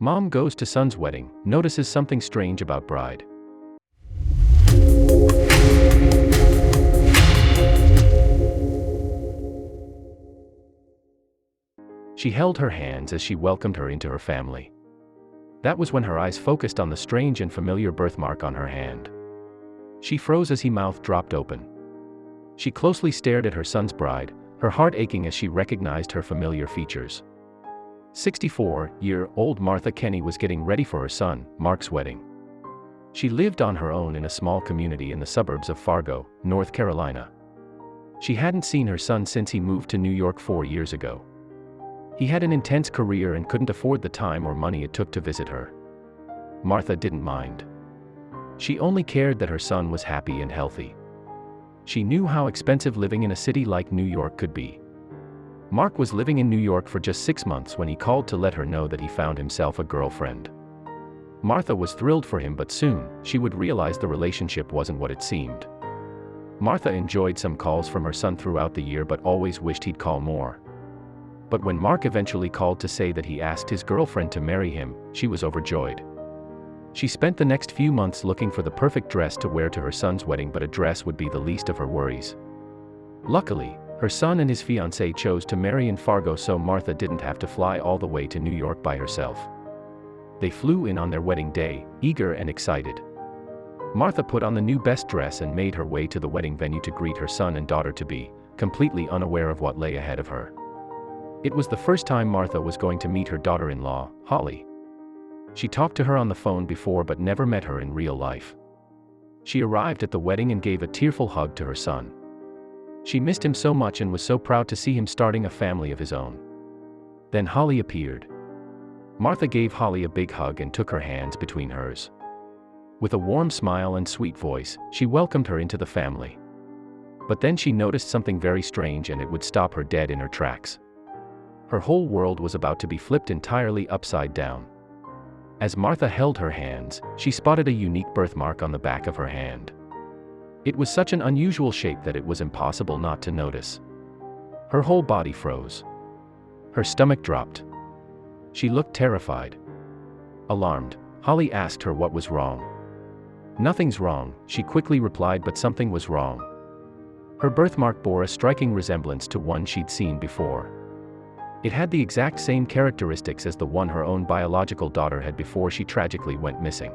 Mom goes to son's wedding, notices something strange about bride. She held her hands as she welcomed her into her family. That was when her eyes focused on the strange and familiar birthmark on her hand. She froze as her mouth dropped open. She closely stared at her son's bride, her heart aching as she recognized her familiar features. 64-year-old Martha Kenny was getting ready for her son, Mark's wedding. She lived on her own in a small community in the suburbs of Fargo, North Carolina. She hadn't seen her son since he moved to New York 4 years ago. He had an intense career and couldn't afford the time or money it took to visit her. Martha didn't mind. She only cared that her son was happy and healthy. She knew how expensive living in a city like New York could be. Mark was living in New York for just 6 months when he called to let her know that he found himself a girlfriend. Martha was thrilled for him, but soon, she would realize the relationship wasn't what it seemed. Martha enjoyed some calls from her son throughout the year but always wished he'd call more. But when Mark eventually called to say that he asked his girlfriend to marry him, she was overjoyed. She spent the next few months looking for the perfect dress to wear to her son's wedding, but a dress would be the least of her worries. Luckily, her son and his fiancée chose to marry in Fargo, so Martha didn't have to fly all the way to New York by herself. They flew in on their wedding day, eager and excited. Martha put on the new best dress and made her way to the wedding venue to greet her son and daughter-to-be, completely unaware of what lay ahead of her. It was the first time Martha was going to meet her daughter-in-law, Holly. She talked to her on the phone before but never met her in real life. She arrived at the wedding and gave a tearful hug to her son. She missed him so much and was so proud to see him starting a family of his own. Then Holly appeared. Martha gave Holly a big hug and took her hands between hers. With a warm smile and sweet voice, she welcomed her into the family. But then she noticed something very strange, and it would stop her dead in her tracks. Her whole world was about to be flipped entirely upside down. As Martha held her hands, she spotted a unique birthmark on the back of her hand. It was such an unusual shape that it was impossible not to notice. Her whole body froze. Her stomach dropped. She looked terrified. Alarmed, Holly asked her what was wrong. "Nothing's wrong," she quickly replied, but something was wrong. Her birthmark bore a striking resemblance to one she'd seen before. It had the exact same characteristics as the one her own biological daughter had before she tragically went missing.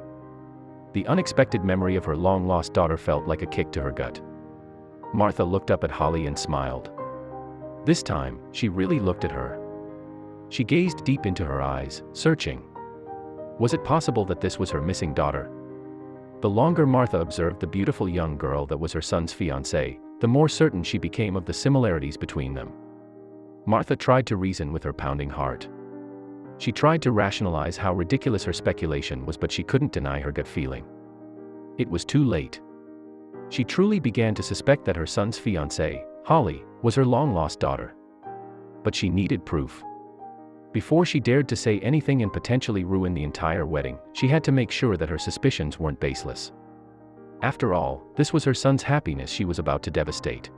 The unexpected memory of her long-lost daughter felt like a kick to her gut. Martha looked up at Holly and smiled. This time, she really looked at her. She gazed deep into her eyes, searching. Was it possible that this was her missing daughter? The longer Martha observed the beautiful young girl that was her son's fiancée, the more certain she became of the similarities between them. Martha tried to reason with her pounding heart. She tried to rationalize how ridiculous her speculation was, but she couldn't deny her gut feeling. It was too late. She truly began to suspect that her son's fiancée, Holly, was her long-lost daughter. But she needed proof. Before she dared to say anything and potentially ruin the entire wedding, she had to make sure that her suspicions weren't baseless. After all, this was her son's happiness she was about to devastate.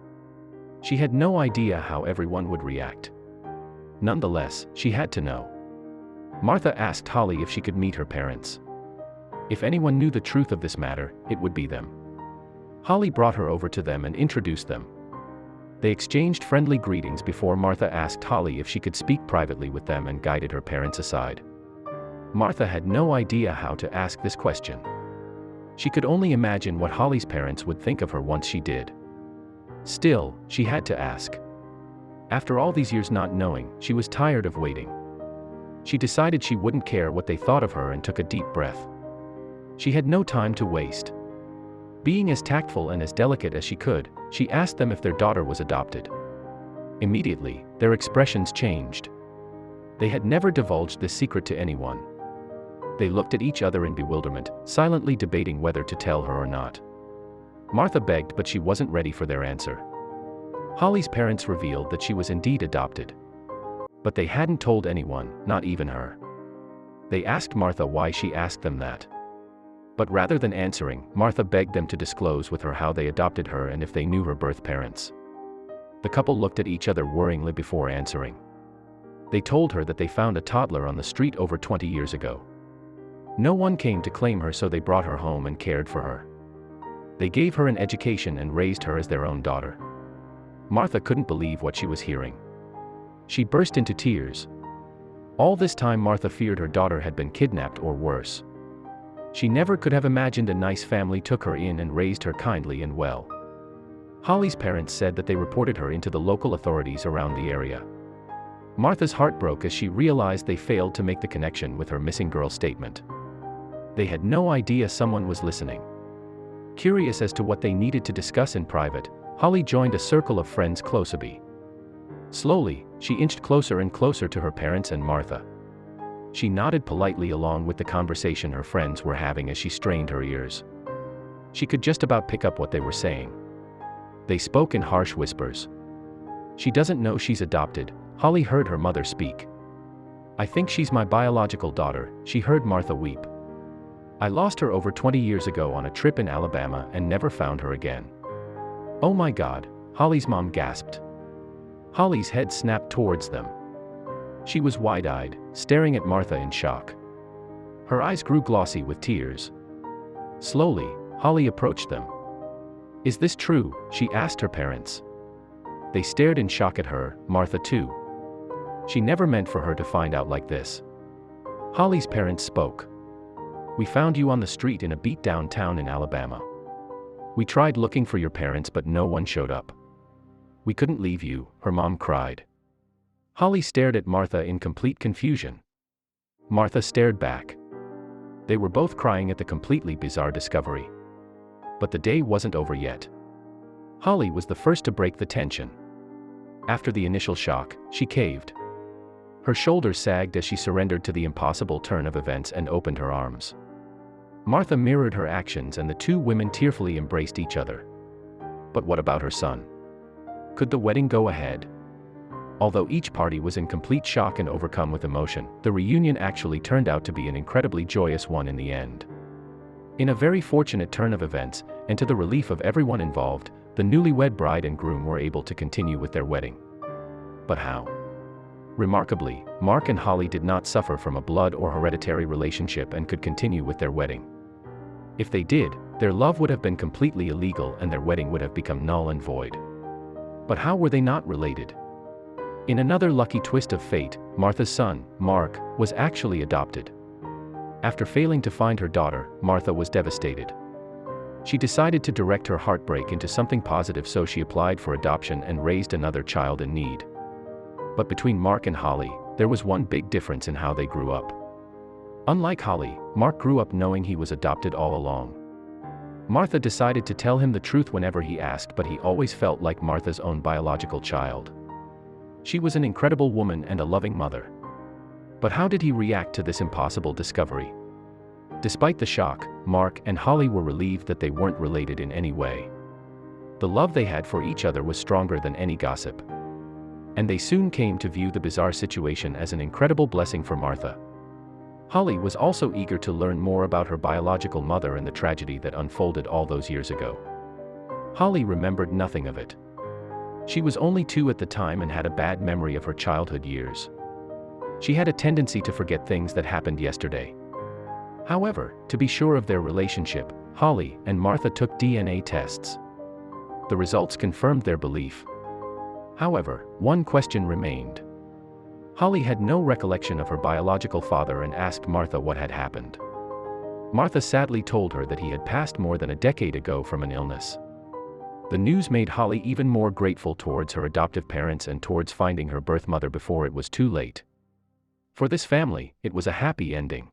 She had no idea how everyone would react. Nonetheless, she had to know. Martha asked Holly if she could meet her parents. If anyone knew the truth of this matter, it would be them. Holly brought her over to them and introduced them. They exchanged friendly greetings before Martha asked Holly if she could speak privately with them and guided her parents aside. Martha had no idea how to ask this question. She could only imagine what Holly's parents would think of her once she did. Still, she had to ask. After all these years not knowing, she was tired of waiting. She decided she wouldn't care what they thought of her and took a deep breath. She had no time to waste. Being as tactful and as delicate as she could, she asked them if their daughter was adopted. Immediately, their expressions changed. They had never divulged this secret to anyone. They looked at each other in bewilderment, silently debating whether to tell her or not. Martha begged, but she wasn't ready for their answer. Holly's parents revealed that she was indeed adopted. But they hadn't told anyone, not even her. They asked Martha why she asked them that. But rather than answering, Martha begged them to disclose with her how they adopted her and if they knew her birth parents. The couple looked at each other worryingly before answering. They told her that they found a toddler on the street over 20 years ago. No one came to claim her, so they brought her home and cared for her. They gave her an education and raised her as their own daughter. Martha couldn't believe what she was hearing. She burst into tears. All this time Martha feared her daughter had been kidnapped or worse. She never could have imagined a nice family took her in and raised her kindly and well. Holly's parents said that they reported her into the local authorities around the area. Martha's heart broke as she realized they failed to make the connection with her missing girl statement. They had no idea someone was listening. Curious as to what they needed to discuss in private, Holly joined a circle of friends closely. Slowly, she inched closer and closer to her parents and Martha. She nodded politely along with the conversation her friends were having as she strained her ears. She could just about pick up what they were saying. They spoke in harsh whispers. "She doesn't know she's adopted," Holly heard her mother speak. "I think she's my biological daughter," she heard Martha weep. "I lost her over 20 years ago on a trip in Alabama and never found her again." "Oh my God," Holly's mom gasped. Holly's head snapped towards them. She was wide-eyed, staring at Martha in shock. Her eyes grew glossy with tears. Slowly, Holly approached them. "Is this true?" she asked her parents. They stared in shock at her, Martha too. She never meant for her to find out like this. Holly's parents spoke. "We found you on the street in a beat-down town in Alabama. We tried looking for your parents but no one showed up. We couldn't leave you," her mom cried. Holly stared at Martha in complete confusion. Martha stared back. They were both crying at the completely bizarre discovery. But the day wasn't over yet. Holly was the first to break the tension. After the initial shock, she caved. Her shoulders sagged as she surrendered to the impossible turn of events and opened her arms. Martha mirrored her actions and the two women tearfully embraced each other. But what about her son? Could the wedding go ahead? Although each party was in complete shock and overcome with emotion, the reunion actually turned out to be an incredibly joyous one in the end. In a very fortunate turn of events, and to the relief of everyone involved, the newlywed bride and groom were able to continue with their wedding. But how? Remarkably, Mark and Holly did not suffer from a blood or hereditary relationship and could continue with their wedding. If they did, their love would have been completely illegal and their wedding would have become null and void. But how were they not related? In another lucky twist of fate, Martha's son, Mark, was actually adopted. After failing to find her daughter, Martha was devastated. She decided to direct her heartbreak into something positive, so she applied for adoption and raised another child in need. But between Mark and Holly, there was one big difference in how they grew up. Unlike Holly, Mark grew up knowing he was adopted all along. Martha decided to tell him the truth whenever he asked, but he always felt like Martha's own biological child. She was an incredible woman and a loving mother. But how did he react to this impossible discovery? Despite the shock, Mark and Holly were relieved that they weren't related in any way. The love they had for each other was stronger than any gossip. And they soon came to view the bizarre situation as an incredible blessing for Martha. Holly was also eager to learn more about her biological mother and the tragedy that unfolded all those years ago. Holly remembered nothing of it. She was only 2 at the time and had a bad memory of her childhood years. She had a tendency to forget things that happened yesterday. However, to be sure of their relationship, Holly and Martha took DNA tests. The results confirmed their belief. However, one question remained. Holly had no recollection of her biological father and asked Martha what had happened. Martha sadly told her that he had passed more than a decade ago from an illness. The news made Holly even more grateful towards her adoptive parents and towards finding her birth mother before it was too late. For this family, it was a happy ending.